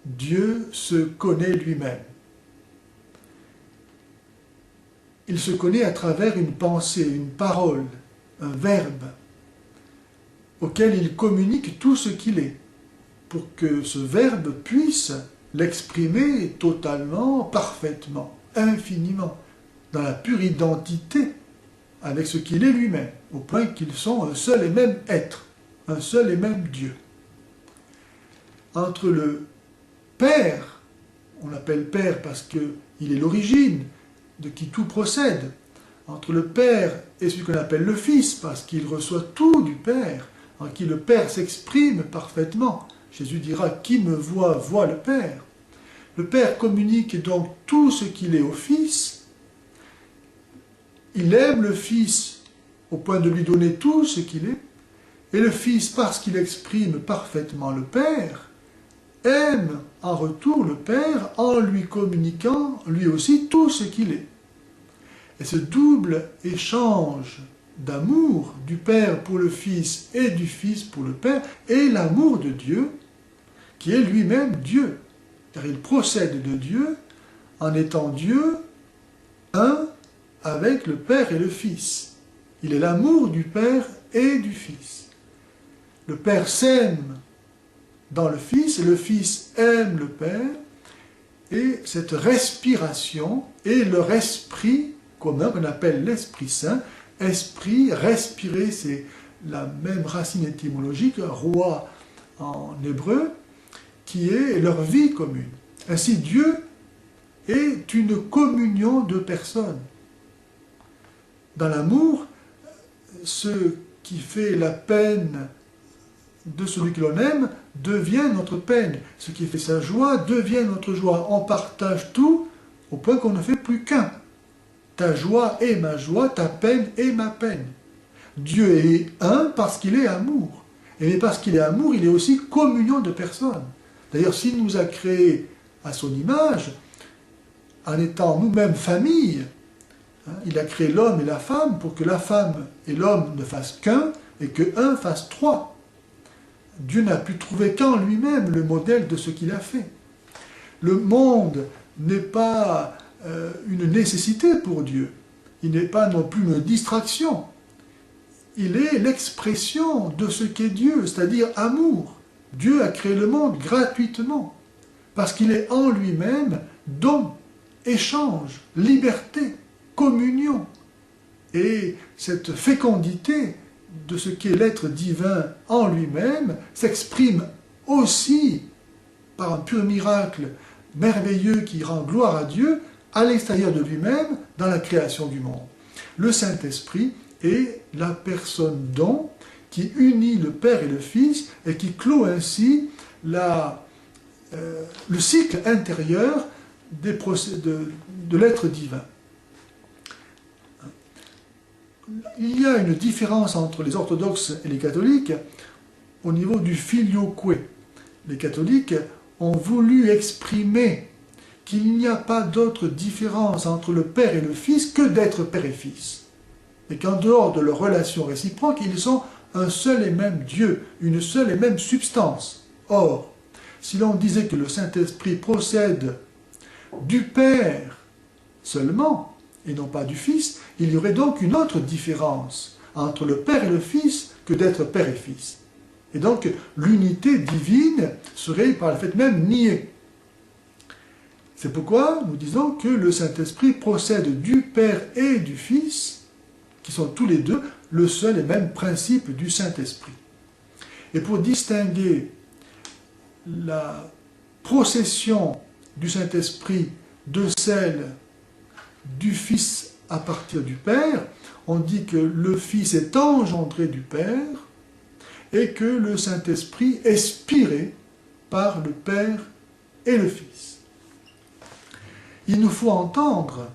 Dieu se connaît lui-même. Il se connaît à travers une pensée, une parole, un verbe, auquel il communique tout ce qu'il est, pour que ce verbe puisse l'exprimer totalement, parfaitement, infiniment, dans la pure identité avec ce qu'il est lui-même, au point qu'ils sont un seul et même être, un seul et même Dieu. Entre le Père, on l'appelle Père parce qu'il est l'origine de qui tout procède, entre le Père et celui qu'on appelle le Fils, parce qu'il reçoit tout du Père, en qui le Père s'exprime parfaitement. Jésus dira « Qui me voit, voit le Père ». Le Père communique donc tout ce qu'il est au Fils. Il aime le Fils au point de lui donner tout ce qu'il est. Et le Fils, parce qu'il exprime parfaitement le Père, aime en retour le Père en lui communiquant lui aussi tout ce qu'il est. Et ce double échange d'amour du Père pour le Fils et du Fils pour le Père est l'amour de Dieu, qui est lui-même Dieu. Car il procède de Dieu en étant Dieu, un avec le Père et le Fils. Il est l'amour du Père et du Fils. Le Père s'aime dans le Fils et le Fils aime le Père. Et cette respiration est leur esprit commun qu'on appelle l'Esprit Saint. Esprit, respirer, c'est la même racine étymologique, roi en hébreu, qui est leur vie commune. Ainsi, Dieu est une communion de personnes. Dans l'amour, ce qui fait la peine de celui que l'on aime devient notre peine. Ce qui fait sa joie devient notre joie. On partage tout au point qu'on ne fait plus qu'un. Ta joie est ma joie, ta peine est ma peine. Dieu est un parce qu'il est amour. Et parce qu'il est amour, il est aussi communion de personnes. D'ailleurs, s'il nous a créés à son image, en étant nous-mêmes famille, il a créé l'homme et la femme pour que la femme et l'homme ne fassent qu'un et que un fasse trois. Dieu n'a pu trouver qu'en lui-même le modèle de ce qu'il a fait. Le monde n'est pas une nécessité pour Dieu. Il n'est pas non plus une distraction. Il est l'expression de ce qu'est Dieu, c'est-à-dire amour. Dieu a créé le monde gratuitement, parce qu'il est en lui-même don, échange, liberté, communion. Et cette fécondité de ce qu'est l'être divin en lui-même s'exprime aussi par un pur miracle merveilleux qui rend gloire à Dieu à l'extérieur de lui-même dans la création du monde. Le Saint-Esprit est la personne don qui unit le Père et le Fils et qui clôt ainsi le cycle intérieur de l'être divin. Il y a une différence entre les orthodoxes et les catholiques au niveau du filioque. Les catholiques ont voulu exprimer qu'il n'y a pas d'autre différence entre le Père et le Fils que d'être Père et Fils. Et qu'en dehors de leur relation réciproque, ils sont un seul et même Dieu, une seule et même substance. Or, si l'on disait que le Saint-Esprit procède du Père seulement, et non pas du Fils, il y aurait donc une autre différence entre le Père et le Fils que d'être Père et Fils. Et donc, l'unité divine serait par le fait même niée. C'est pourquoi nous disons que le Saint-Esprit procède du Père et du Fils, qui sont tous les deux le seul et même principe du Saint-Esprit. Et pour distinguer la procession du Saint-Esprit de celle du Fils à partir du Père, on dit que le Fils est engendré du Père et que le Saint-Esprit est spiré par le Père et le Fils. Il nous faut entendre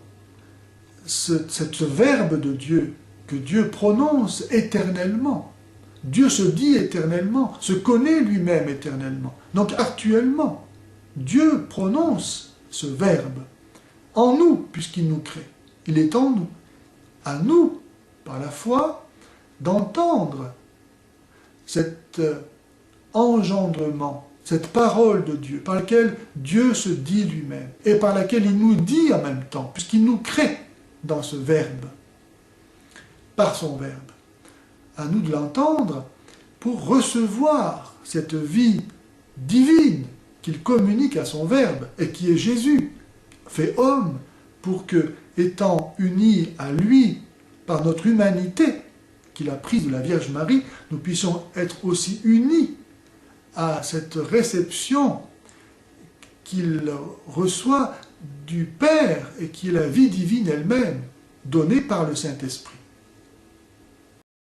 ce verbe de Dieu que Dieu prononce éternellement. Dieu se dit éternellement, se connaît lui-même éternellement. Donc actuellement, Dieu prononce ce verbe en nous, puisqu'il nous crée. Il est en nous. À nous, par la foi, d'entendre cet engendrement cette parole de Dieu, par laquelle Dieu se dit lui-même, et par laquelle il nous dit en même temps, puisqu'il nous crée dans ce Verbe, par son Verbe. À nous de l'entendre pour recevoir cette vie divine qu'il communique à son Verbe, et qui est Jésus, fait homme, pour que, étant unis à lui par notre humanité, qu'il a prise de la Vierge Marie, nous puissions être aussi unis à cette réception qu'il reçoit du Père et qui est la vie divine elle-même, donnée par le Saint-Esprit.